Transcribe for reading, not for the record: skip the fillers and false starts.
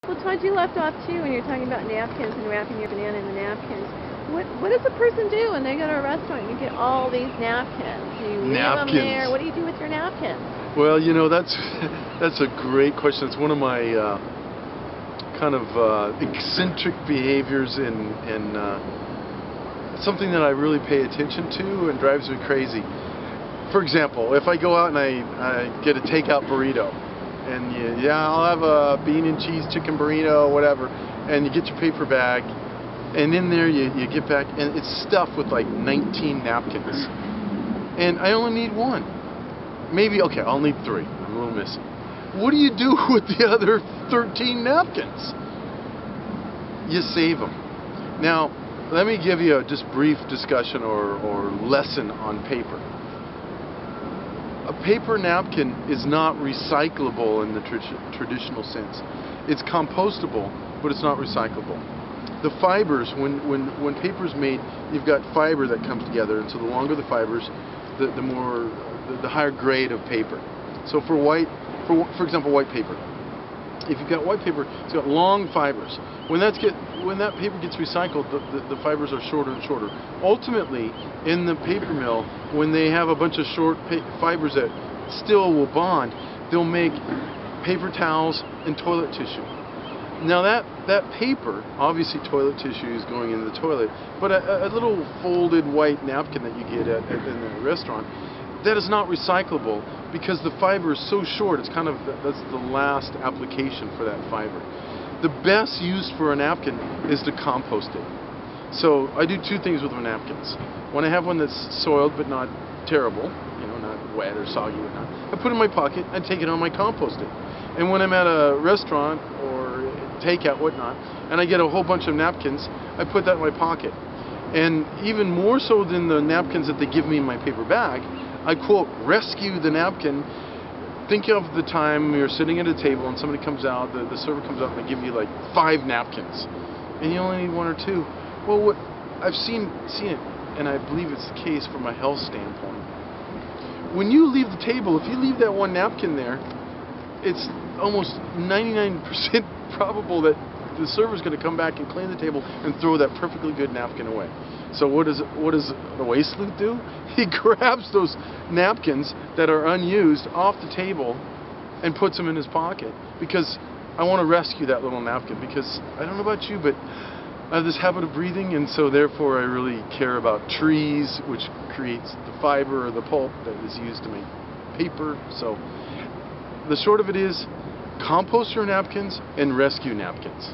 Well, Todd, you left off too when you're talking about napkins and wrapping your banana in the napkins. What does a person do when they go to a restaurant and you get all these napkins? You leave them there. What do you do with your napkins? Well, you know, that's a great question. It's one of my kind of eccentric behaviors and something that I really pay attention to and drives me crazy. For example, if I go out and I get a takeout burrito, and I'll have a bean and cheese chicken burrito, whatever, and you get your paper bag, and in there you get back, and it's stuffed with like 19 napkins, and I only need one. Maybe, okay, I'll need 3. I'm a little missing. What do you do with the other 13 napkins? You save them. Now, let me give you a just brief discussion or lesson on paper. A paper napkin is not recyclable in the traditional sense. It's compostable, but it's not recyclable. The fibers, when paper's made, you've got fiber that comes together, and so the longer the fibers, the higher grade of paper. So for example, white paper. If you've got white paper, it's got long fibers. When that paper gets recycled, the fibers are shorter and shorter. Ultimately, in the paper mill, when they have a bunch of short fibers that still will bond, they'll make paper towels and toilet tissue. Now that paper, obviously toilet tissue is going into the toilet, but a little folded white napkin that you get in the restaurant, that is not recyclable because the fiber is so short. It's kind of, that's the last application for that fiber. The best use for a napkin is to compost it. So I do 2 things with my napkins. When I have one that's soiled but not terrible, you know, not wet or soggy or not, I put it in my pocket and take it on my compost it. And when I'm at a restaurant or takeout, whatnot, and I get a whole bunch of napkins, I put that in my pocket. And even more so than the napkins that they give me in my paper bag, I quote, rescue the napkin. Think of the time you're sitting at a table and somebody comes out, the server comes out and they give you like 5 napkins, and you only need 1 or 2. Well, what I've seen it, and I believe it's the case from a health standpoint. When you leave the table, if you leave that 1 napkin there, it's almost 99% probable that the server's going to come back and clean the table and throw that perfectly good napkin away. So what does the waste sleuth do? He grabs those napkins that are unused off the table and puts them in his pocket, because I want to rescue that little napkin, because I don't know about you, but I have this habit of breathing, and so therefore I really care about trees, which creates the fiber or the pulp that is used to make paper. So the short of it is, compost your napkins and rescue napkins.